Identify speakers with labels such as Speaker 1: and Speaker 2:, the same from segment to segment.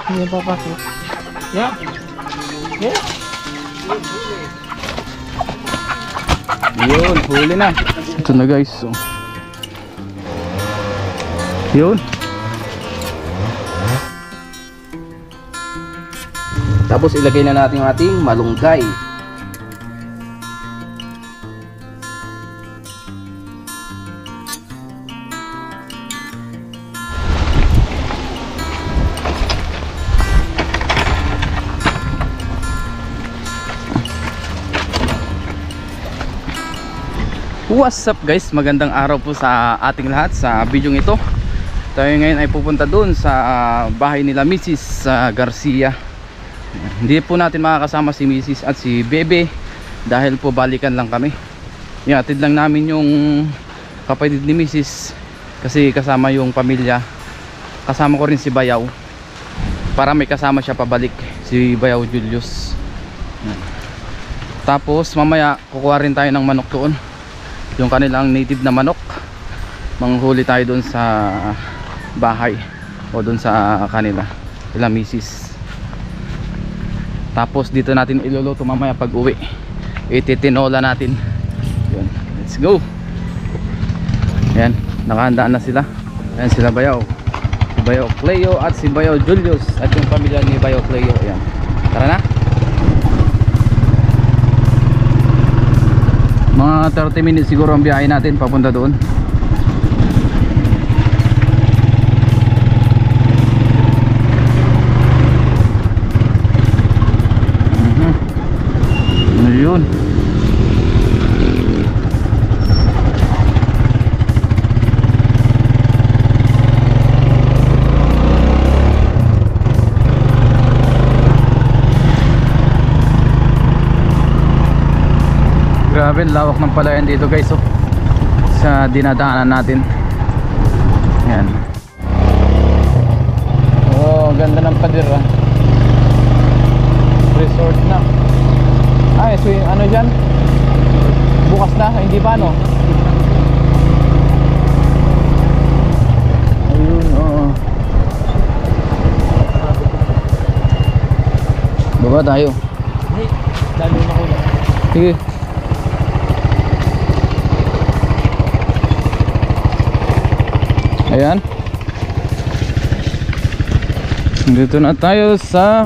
Speaker 1: Hindi papasok. Yeah. Yeah.
Speaker 2: Yun, huli na. Ito na guys. So. Yun. Tapos ilagay na natin yung ating malunggay. What's up guys, magandang araw po sa ating lahat. Sa video ito, tayo ngayon ay pupunta doon sa bahay nila Mrs. Garcia. Hindi po natin makakasama si Mrs. at si Bebe dahil po balikan lang kami. Ihatid lang namin yung kapatid ni Mrs. kasi kasama yung pamilya. Kasama ko rin si Bayaw para may kasama siya pabalik, si Bayaw Julius. Tapos mamaya kukuha rin tayo ng manok doon, yung kanilang native na manok. Manghuli tayo doon sa bahay o doon sa kanila Mrs. Tapos dito natin iluluto mamaya pag uwi. Ititinola natin. Yun. Let's go. Ayan, nakahandaan na sila. Ayan sila Bayaw, si Bayaw Cleo at si Bayaw Julius at yung pamilya ni Bayaw Cleo. Ayan, tara na. Mga 30 minutes siguro ang biyahe natin papunta doon. Ayun. Grabe, lawak ng palayan dito guys, oh, sa dinadaanan natin. Ayan. Oh, ganda ng pader, ah. Resort na. Ay, so yung ano dyan? Bukas na? Hindi pa, no? Ayun, oo. Baba tayo.
Speaker 1: Hey, lalo na ko.
Speaker 2: Sige. Ayan. Dito na tayo sa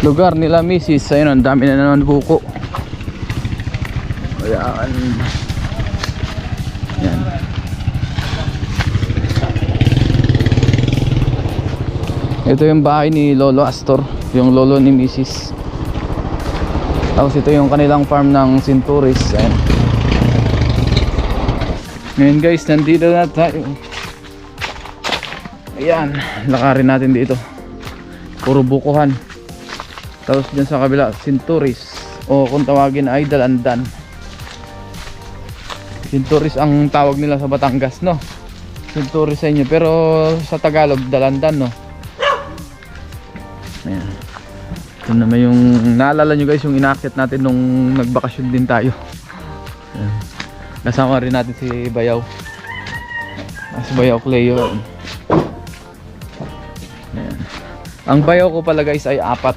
Speaker 2: lugar nila Mrs. Ayun, ang dami na naman buko. Ayan. Ayan. Ito yung bahay ni Lolo Astor, yung lolo ni Mrs. Tapos ito yung kanilang farm ng Centuris. Ayan. Ngayon guys, nandito na tayo. Ayan, lakarin natin dito. Puro bukuhan. Tapos dyan sa kabila, Centuris, o kung tawagin ay Dalandan. Centuris ang tawag nila sa Batangas, no? Centuris sa inyo, pero sa Tagalog Dalandan, no? Ayan. Ito naman yung naalala nyo guys, yung inaakyat natin nung nagbakasyon din tayo. Ayan. Kasama rin natin si Bayaw, si Bayaw Cleo. Ayan. Ang Bayaw ko pala guys ay 4.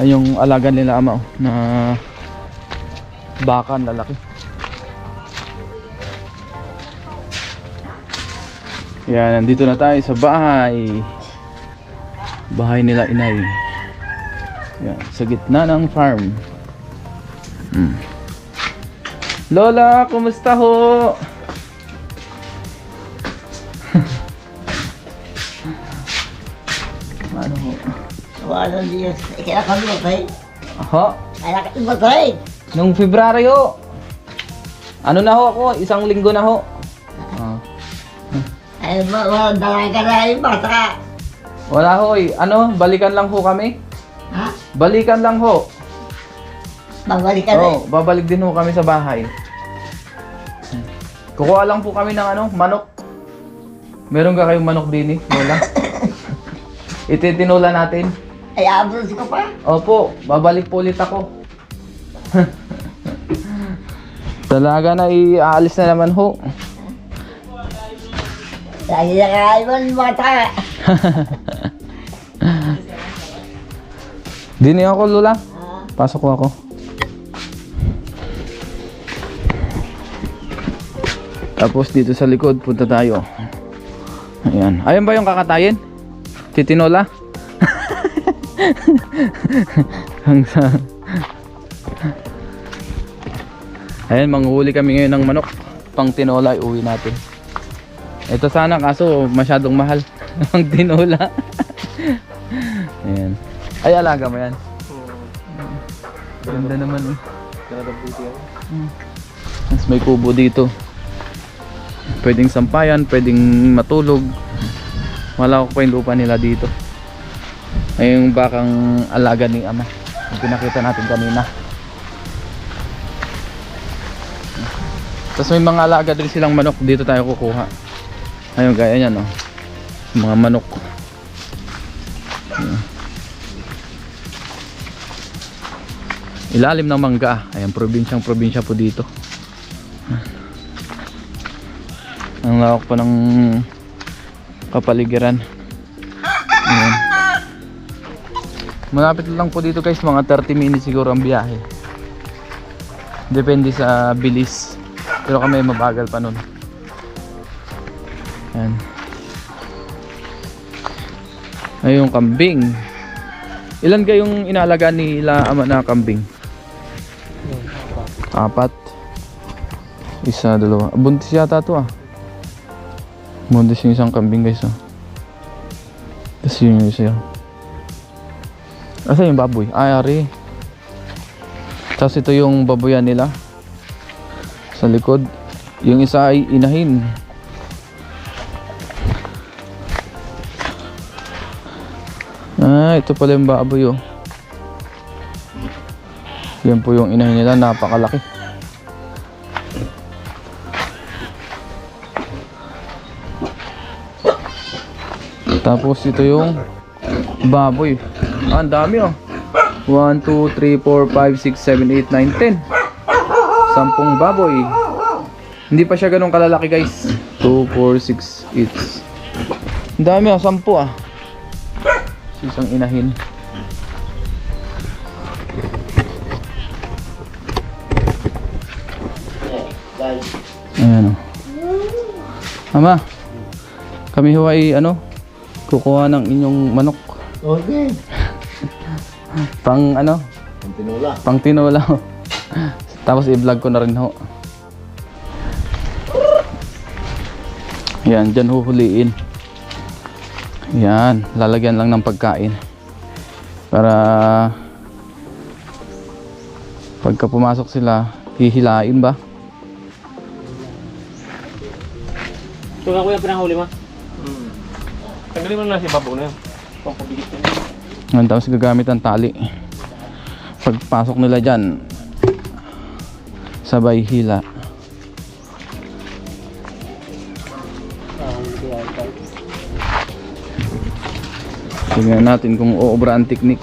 Speaker 2: Ay yung alaga nila ama, na baka lalaki. Yan, nandito na tayo sa bahay nila inay. Yan, sa gitna ng farm. Lola, kumusta ho? Ano ho?
Speaker 3: Wala Diyos. Kaya kami matay.
Speaker 2: Ho?
Speaker 3: Kaya kami matay.
Speaker 2: Nung Februaryo. Ano na ho ako? 1 linggo na ho.
Speaker 3: Ay, wala dalay ka na yung bata.
Speaker 2: Wala ho eh. Ano? Balikan lang ho kami.
Speaker 3: Ha?
Speaker 2: Balikan lang ho.
Speaker 3: Babalik ka na.
Speaker 2: Oo, babalik din ho kami sa bahay. Kukuha lang po kami ng ano, manok. Meron ka kayong manok din eh, Lola? Ititinula natin.
Speaker 3: Ay, abros ko pa.
Speaker 2: Opo, babalik po ulit ako. Talaga na, aalis na naman ho.
Speaker 3: Lagi na kaiwan bata.
Speaker 2: Dini ako, Lola. Pasok ko ako. Tapos dito sa likod, punta tayo. Ayan. Ayan ba yung kakatayin? Titinola? Ayan, manghuli kami ngayon ng manok. Pang tinola, iuwi natin. Ito sana, kaso masyadong mahal. Pang tinola. Ayan. Ay, alaga mo yan. Ganda naman eh. Mas may kubo dito. Pwedeng sampayan, pwedeng matulog. Wala ko pa yung lupa nila dito. Ay yung bakang alaga ni ama, yung pinakita natin kanina. Tapos may mga alaga din silang manok. Dito tayo kukuha. Ayun, gaya yan, oh. Mga manok. Ayan. Ilalim ng Mangga. Ayan, probinsya po dito. Ang lawak pa ng kapaligiran. Ayan. Malapit lang po dito guys, mga 30 minutes siguro ang biyahe. Depende sa bilis. Pero kami mabagal pa nun. Ayan. Ay, yung kambing. Ilan kayong inaalaga nila ama na kambing? 4. 1, 2. Buntis yata to ah. Buntis yung isang kambing guys oh. Tapos yun yung isa yun. Asa yung baboy? Ay, ari. Tapos ito yung baboyan nila sa likod. Yung isa ay inahin. Ah, ito pala yung baboy oh. Yan po yung inahin nila, napakalaki. Tapos ito yung baboy. Ah, ang dami oh. 1, 2, 3, 4, 5, 6, 7, 8, 9, 10. 10 baboy. Hindi pa siya ganun kalalaki guys. 2, 4, 6, 8. Ang dami oh, 10 ah. Isang inahin. Ayan oh. Ama, kami huway kukuha ng inyong manok.
Speaker 3: Okay.
Speaker 2: Pang
Speaker 3: Tinula.
Speaker 2: Pang tinola. Tapos i-vlog ko na rin ho. Yan, dyan huhuliin. Yan, lalagyan lang ng pagkain. Para pagka pumasok sila, hihilain ba?
Speaker 1: Ito nga kuya, pinahuli mo? Tanggalin mo na si babaw na yun. Pagpabigit na yun.
Speaker 2: Ngayon, tapos gagamit ang tali. Pagpasok nila dyan, sabay hila. Tingnan natin kung uubra ang teknik.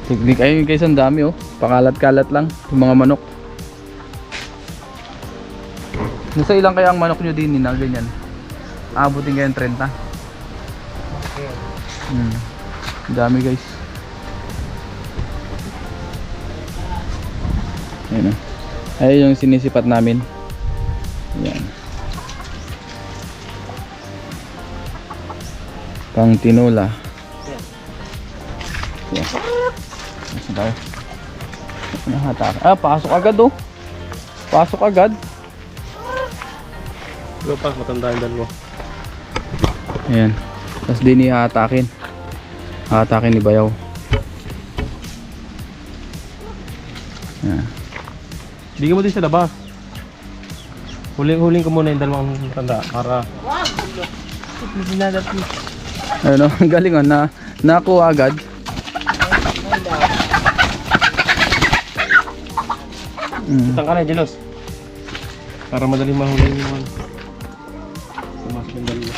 Speaker 2: Teknik, ayun guys, ang dami oh. Pakalat-kalat lang yung mga manok. Nasa ilang kaya ang manok nyo din na ganyan? Abutin kayong 30. Dami guys. Ayun oh. Ayun yung sinisipat namin. Yan. Pang tinola. Yan. Saan tayo? Nahatak. Ah, pasok agad oh. Pasok agad.
Speaker 1: Ikaw pa, matanda yung dalawa.
Speaker 2: Ayan. Tapos din ihatakin. Hatakin ni Bayaw. Ayan.
Speaker 1: Bigyan mo din sa labas. Huling ko muna yung dalawang matanda para...
Speaker 2: Ano, ang galing oh, nakuha agad.
Speaker 1: Itang ka na, Jelos. Para madaling mahuli yung mga... Sumasok yung dalawa.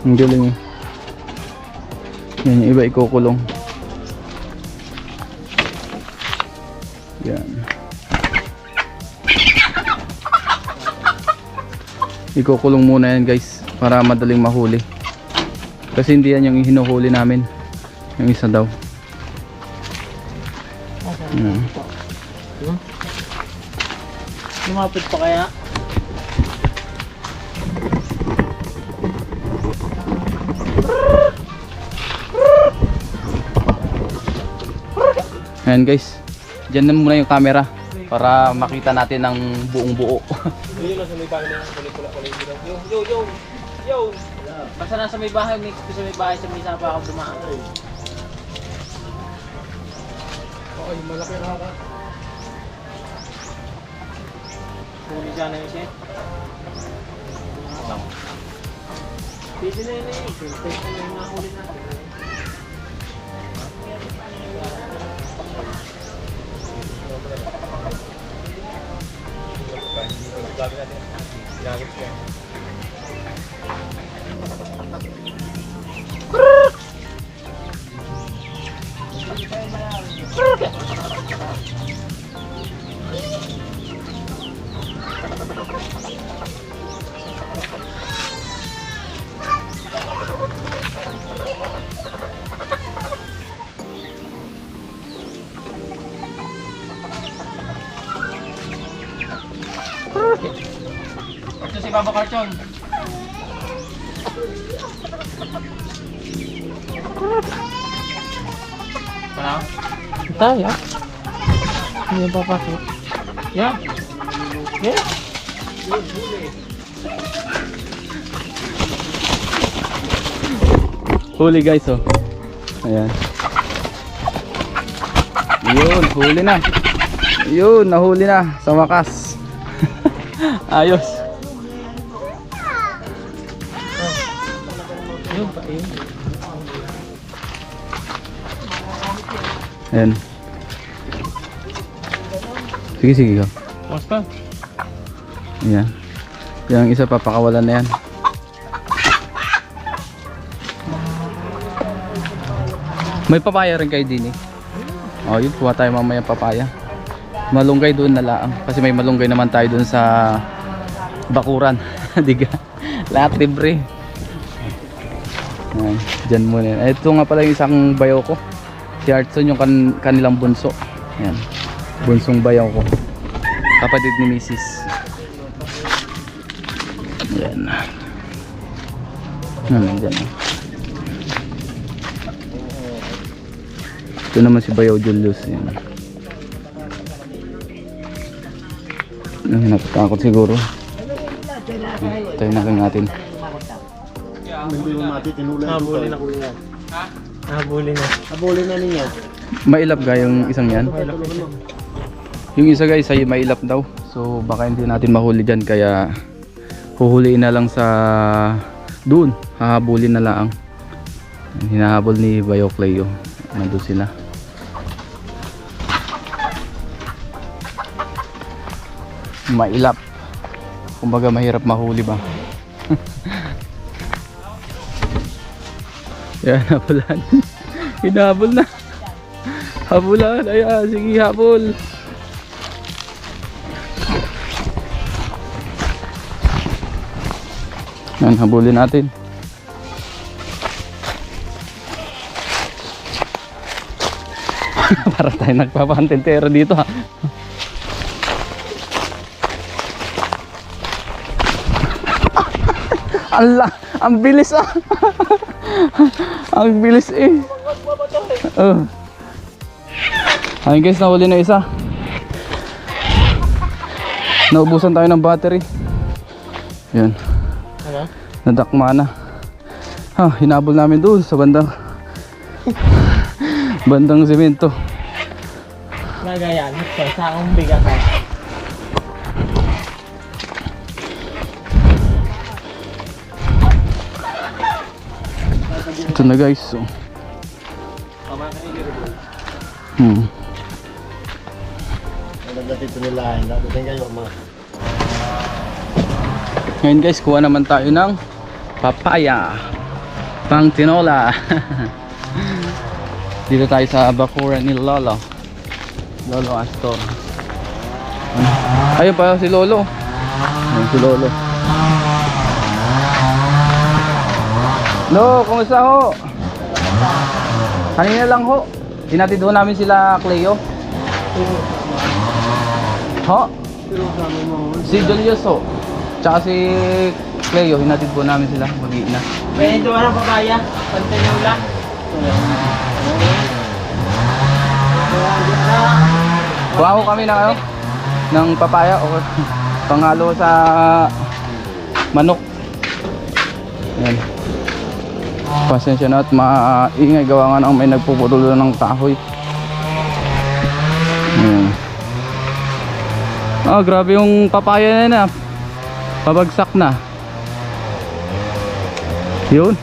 Speaker 2: Ang galing oh. Yan yung iba ikukulong. Yan. Ikukulong muna yan guys para madaling mahuli. Kasi hindi yan yung hinuhuli namin. Yung isa daw. Yan.
Speaker 1: Lumapit pa kaya?
Speaker 2: Ayan guys, dyan na muna yung camera para makita natin ng buong buo.
Speaker 1: Yun lang sa may bahay na kulay-kulay. Yo! Basta nasa may bahay, sa may bahay, sa may sapa ako dumaan. Okay, malaki na ako. Huli siya na yun siya. Pwede na yun eh. Pwede na yung nahuli natin. Ito si Baba Carchon. Wala? Tayo. Hindi pa pasok. Yeah. Yeah.
Speaker 2: Huli guys oh. Ayan. Yun, huli na. Yun, nahuli na sa wakas. Ayos.
Speaker 1: Yun pa yun.
Speaker 2: Ayan. Sige, sige ka.
Speaker 1: Mas pa.
Speaker 2: Ayan. Yung isa papakawalan na yan. May papaya rin kayo din eh. O yun, kuha tayo mamaya papaya. Malunggay doon na laang. Kasi may malunggay naman tayo doon sa bakuran. Diga. Lahat libre. Ayan, dyan muna yan. Ito nga pala yung isang bayaw ko. Si Artson yung kanilang bunso. Ayan. Bunsong bayaw ko. Kapatid ni Mrs. Ayan. Ayan, dyan. Ito naman si Bayaw Julius. Ayan. Napatakot siguro. Tayo na lang natin.
Speaker 3: Habulin
Speaker 1: ako yan. Ha? Habulin na.
Speaker 3: Habulin na niya.
Speaker 2: Mailap ga yung isang yan. Yung isa guys ay mailap daw. So baka hindi natin mahuli dyan. Kaya huhuliin na lang sa doon. Hahabulin na lang. Hinahabol ni Bayaw Cleo. Nandun sila. Mailap. Kumbaga mahirap mahuli ba. Yan, habulan. Hinahabol na. Habulan. Ayan, sige habol. Yan, habulin natin. Para tayo nagpapantentero dito ha. Allah, ang bilis ah. Ang bilis eh. Ayun guys, nahuli na isa. Naubusan tayo ng battery. Yan.
Speaker 1: Ano?
Speaker 2: Nadakma na. Hinabol namin doon sa bandang semento.
Speaker 1: Nagayan. Sa akong bigas ha.
Speaker 2: Ito na guys. So.
Speaker 3: Dito nila. Dating kayo mga.
Speaker 2: Ngayon guys, kuha naman tayo ng papaya pang tinola. Dito tayo sa bakuran ni Lolo. Lolo Astor. Ayun pa si Lolo. Ayun si Lolo. Lo, kumusta ho? Kanina lang ho. Hinatid ho namin sila Cleo. Ho? Si Julius ho. Tsaka si Cleo, hinatid po namin sila. Mag-iina.
Speaker 1: May ito ng papaya. Pantay yung ulan.
Speaker 2: Kuha ko kami ng ano? Ng papaya o panghalo sa manok. Yan. Pasensya na at maingay gawa nga ng may nagpuputol ng kahoy. Yan. Oh, grabe yung papaya na. Pabagsak na. Yun.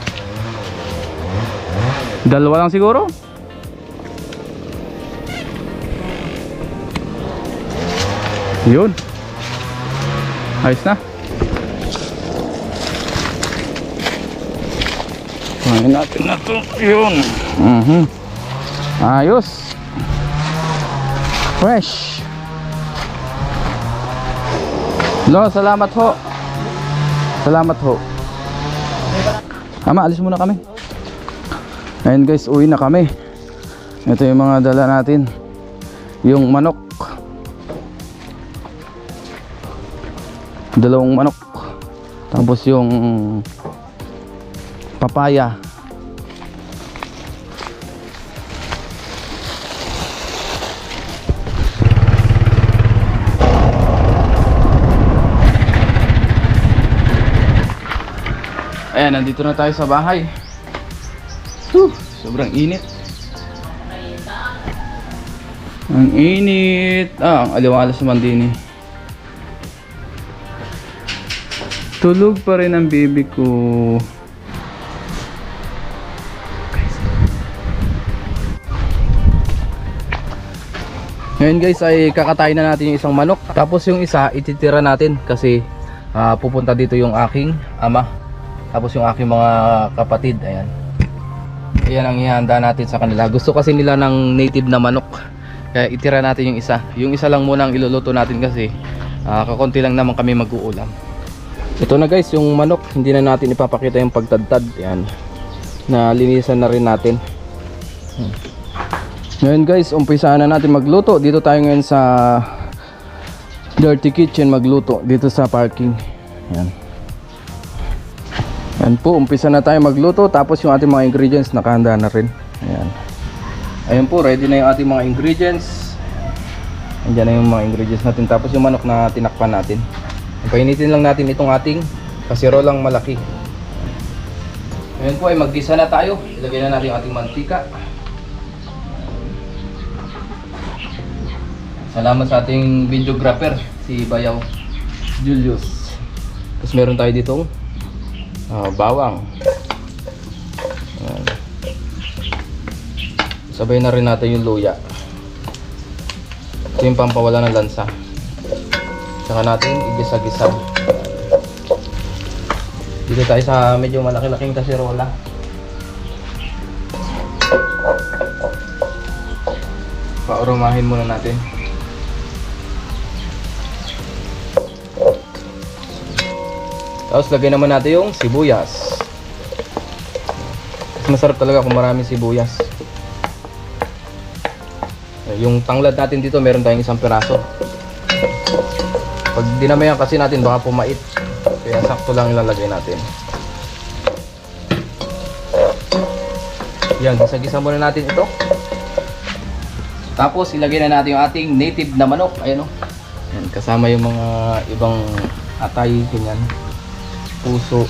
Speaker 2: Dalawa lang siguro. Yun. Ayos na. Kuhain natin na ito. Yun. Ayos. Fresh. Lo, salamat ho. Salamat ho. Ama, alis muna kami. Ayun guys, uwi na kami. Ito yung mga dala natin. Yung manok. Dalawang manok. Tapos yung papaya. Ayan, nandito na tayo sa bahay. Sobrang init. Ang init. Ang aliwalas naman din eh. Tulog pa rin ang baby ko. Ngayon guys ay kakatayin na natin yung isang manok. Tapos yung isa ititira natin kasi pupunta dito yung aking ama. Tapos yung aking mga kapatid. Ayan. Ayan ang ihanda natin sa kanila. Gusto kasi nila ng native na manok. Kaya itira natin yung isa. Yung isa lang muna ang iluluto natin kasi kakonti lang naman kami mag-uulam. Ito na guys yung manok. Hindi na natin ipapakita yung pagtadtad. Ayan. Nalinisan na rin natin. Ngayon guys, umpisa na natin magluto. Dito tayo ngayon sa Dirty Kitchen magluto. Dito sa parking. Ayan. Ayan po, umpisa na tayo magluto. Tapos yung ating mga ingredients nakahanda na rin. Ayan. Ayan po, ready na yung ating mga ingredients. Ayan na yung mga ingredients natin. Tapos yung manok na tinakpan natin. Painitin lang natin itong ating kasirolang malaki. Ayan po ay maggisa na tayo. Ilagay na natin yung ating mantika. Salamat sa ating videographer, si Bayaw Julius. Tapos meron tayo ditong bawang. Ayan. Sabay na rin natin yung luya. Ito yung pampawala ng lansa. Saka natin igisa-gisa. Dito tayo sa medyo malaki-laking kasirola. Paurumahin muna natin. Tapos lagay naman natin yung sibuyas. Masarap talaga kung maraming sibuyas. Yung tanglad natin dito meron tayong isang piraso. Pag dinamayan kasi natin baka pumait. Kaya sakto lang ilalagay natin. Yan, gisa-gisa muna natin ito. Tapos ilagay na natin yung ating native na manok. Ayan o. Yan, kasama yung mga ibang atay, ganyan. Puso.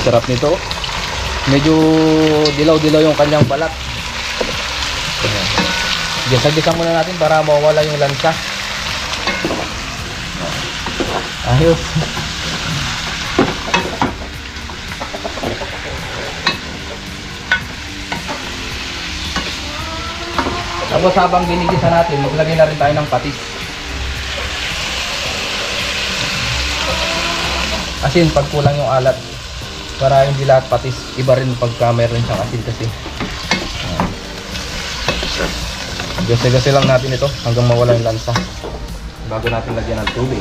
Speaker 2: Sarap nito. Medyo dilaw-dilaw yung kanyang balat. Ayan. Gisa-gisa muna natin para mawala yung lansa. Ayos. Tapos habang ginigisa natin, maglagay na rin tayo ng patis. Asin pag kulang yung alat. Para hindi lahat patis, iba rin pagka mayroon siyang asin kasi. Gasi-gasi lang natin ito hanggang mawala yung lansa bago natin lagyan ng tubig.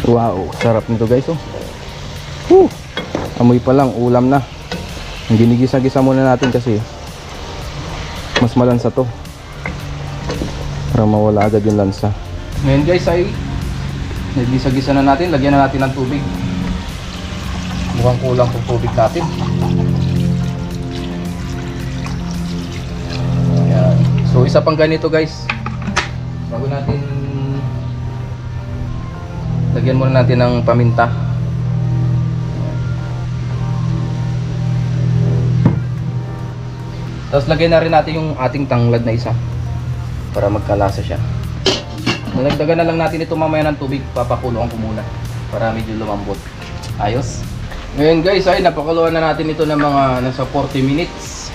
Speaker 2: Wow, sarap nito guys oh. Woo! Amoy pa lang, ulam na. Ginigisa-gisa muna natin kasi mas malansa to para mawala agad yung lansa. Ngayon guys ay nagisa-gisa na natin, lagyan na natin ng tubig. Mukhang kulang yung tubig natin. Ayan. So isa pang ganito guys, bago natin lagyan muna natin ng paminta. Tapos lagyan na rin natin yung ating tanglad na isa para magkalasa siya. Nalagdagan na lang natin ito mamaya ng tubig, papakuloan ko muna para medyo lumambot. Ayos. Ngayon guys ay napakuluan na natin ito ng mga nasa 40 minutes.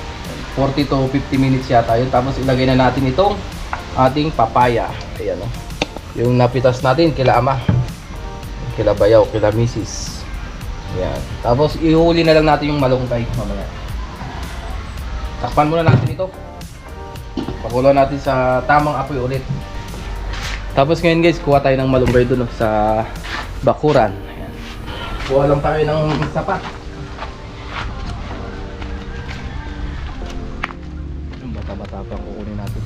Speaker 2: 40 to 50 minutes yata yun. Tapos ilagay na natin itong ating papaya. Ayan o. Yung napitas natin kila ama, kila bayaw, kila misis. Ayan. Tapos ihuli na lang natin yung malunggay mamaya. Takpan muna natin ito. Pakuloan natin sa tamang apoy ulit. Tapos ngayon guys, kuha tayo ng malunggay doon sa bakuran. Ayan. Kuha lang tayo ng sapat. Yung bata-bata pa kukunin natin.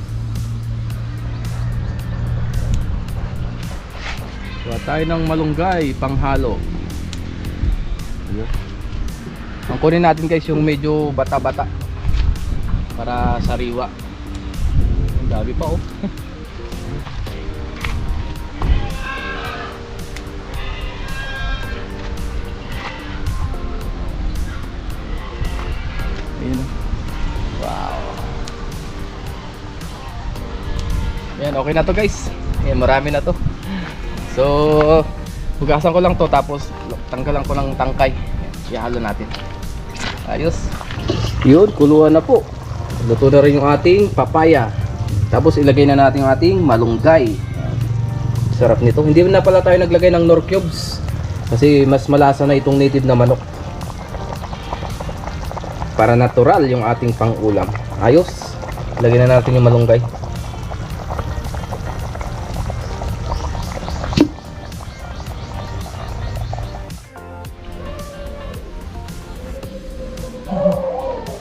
Speaker 2: Kuha tayo ng malunggay panghalo. Ayan. Ang kunin natin guys yung medyo bata-bata para sariwa. Ang dami pa oh. Ayan. Wow. Ayan, okay na to guys. Ayan, marami na to. So, hugasan ko lang to tapos tanggalan ko ng tangkay. Ihalo natin. Ayos. Yun, kuluan na po. Luto na rin yung ating papaya. Tapos ilagay na natin yung ating malunggay. Sarap nito. Hindi na pala tayo naglagay ng Knorr cubes kasi mas malasa na itong native na manok. Para natural yung ating pang-ulam. Ayos. Ilagay na natin yung malunggay.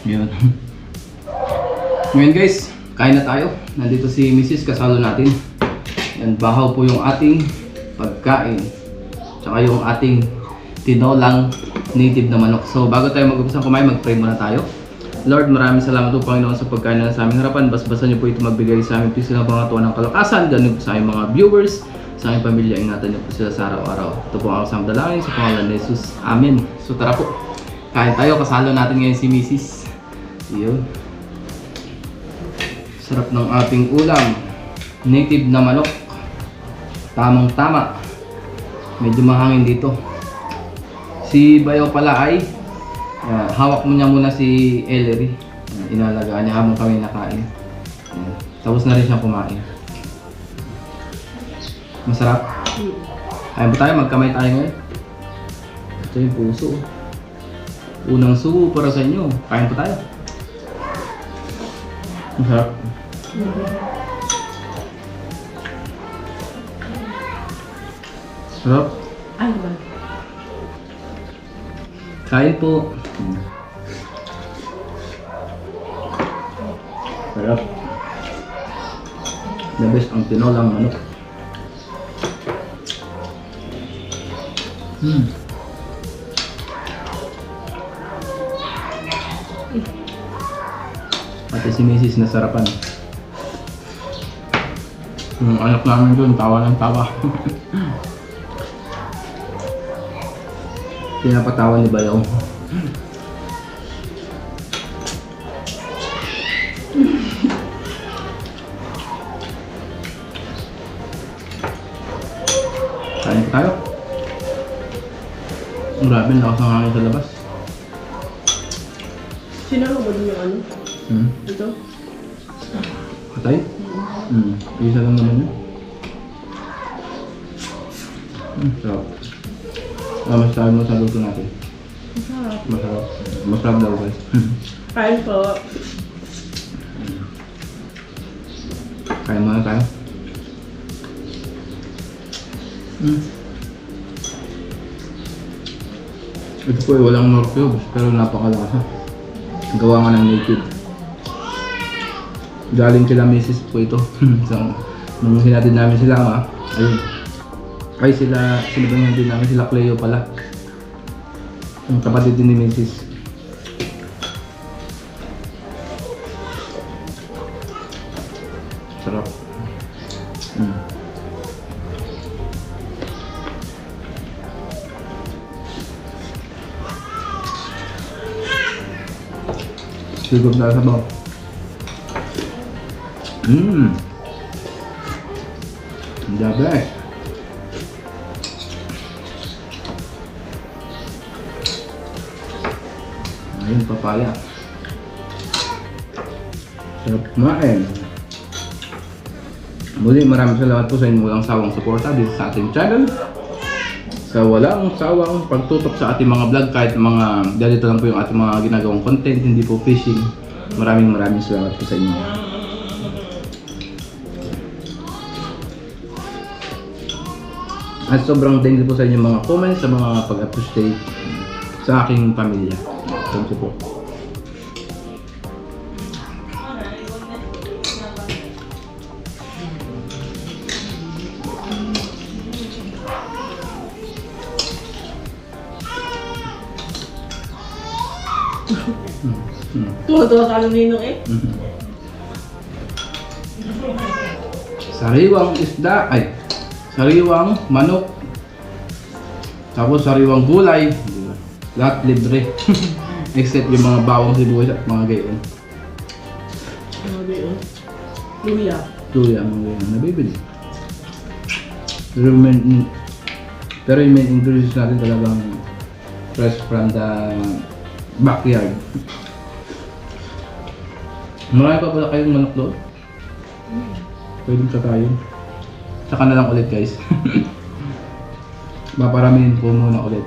Speaker 2: Yun. Ngayon guys, kain na tayo. Nandito si Mrs. kasalo natin. Yan, bahaw po yung ating pagkain. Tsaka yung ating tinolang native na manok. So bago tayo mag-umpisa kumain, mag-pray muna tayo. Lord, maraming salamat po Panginoon sa pagkain na sa aming harapan. Basbasan niyo po ito magbigay sa amin. Please lang pangatuan ng kalakasan. Ganun po sa aming mga viewers, sa aming pamilya. Ingatan niyo po sila sa araw-araw. Ito po ang kasama dalangin sa pangalan ni Jesus. Amen. So tara po. Kain tayo. Kasalo natin ngayon si Mrs. Yun. Sarap ng ating ulam. Native na manok. Tamang tama. Medyo mahangin dito. Si Bayo pala ay hawak mo niya muna si Ellery. Inalagaan niya habang kami nakain. Tapos na rin siyang kumain. Masarap. Ayun po tayo, magkamay tayo ngayon. Ito yung puso. Unang subo para sa inyo. Kain po tayo. Masarap. Sarap.
Speaker 4: Ay, ba?
Speaker 2: Kain po. Sarap. The best ang tinolang manok. Pati si Mrs. nasarapan. Yung anak namin doon, tawa ng tawa. Pinapatawa ni Bayaw. Kain tayo. Grabe, lakas ng hangin sa labas.
Speaker 4: Sinarubad mo yung ano? Ito?
Speaker 2: Patay? Isa lang naman yun. Sarap. Masasabi mo sa luto natin.
Speaker 4: Masarap.
Speaker 2: Masarap. Masarap daw guys.
Speaker 4: Kain po.
Speaker 2: Kaya mo na tayo. Ito po ay walang nor cubes pero napakalasa. Gawa nga ng native. Galing kila misis po ito. So, nung hinatid namin sila ayun. Ay sila ba hinatid namin? Sila Cleo pala. Ang kapatid din ni misis. Sarap. Sigurd na sabaw. Dabe. Ayun, papaya. Sarap kumain. Muli, maraming salamat po sa inyong walang sawang suporta dito sa ating channel. Sa walang sawang pagtutok sa ating mga vlog, kahit mga ganito lang po yung ating mga ginagawang content, hindi po fishing. Maraming salamat po sa inyo. At sobrang thank you po sa inyong mga comments, sa mga pag-appreciate sa aking pamilya. Thank you po.
Speaker 4: Tuwa-tuwa ka ng ninong eh.
Speaker 2: Sariwang isda, sariwang manok, tapos sariwang gulay, lahat libre. Except yung mga bawang sibuyas at mga gayon.
Speaker 4: Luya.
Speaker 2: Luya, mga gayon, nabibili. Pero yung main ingredients natin talagang fresh from the backyard. Marami pa pala kayong manok doon. Pwedeng kakain. Saka na lang ulit guys. Maparamihin po muna ulit.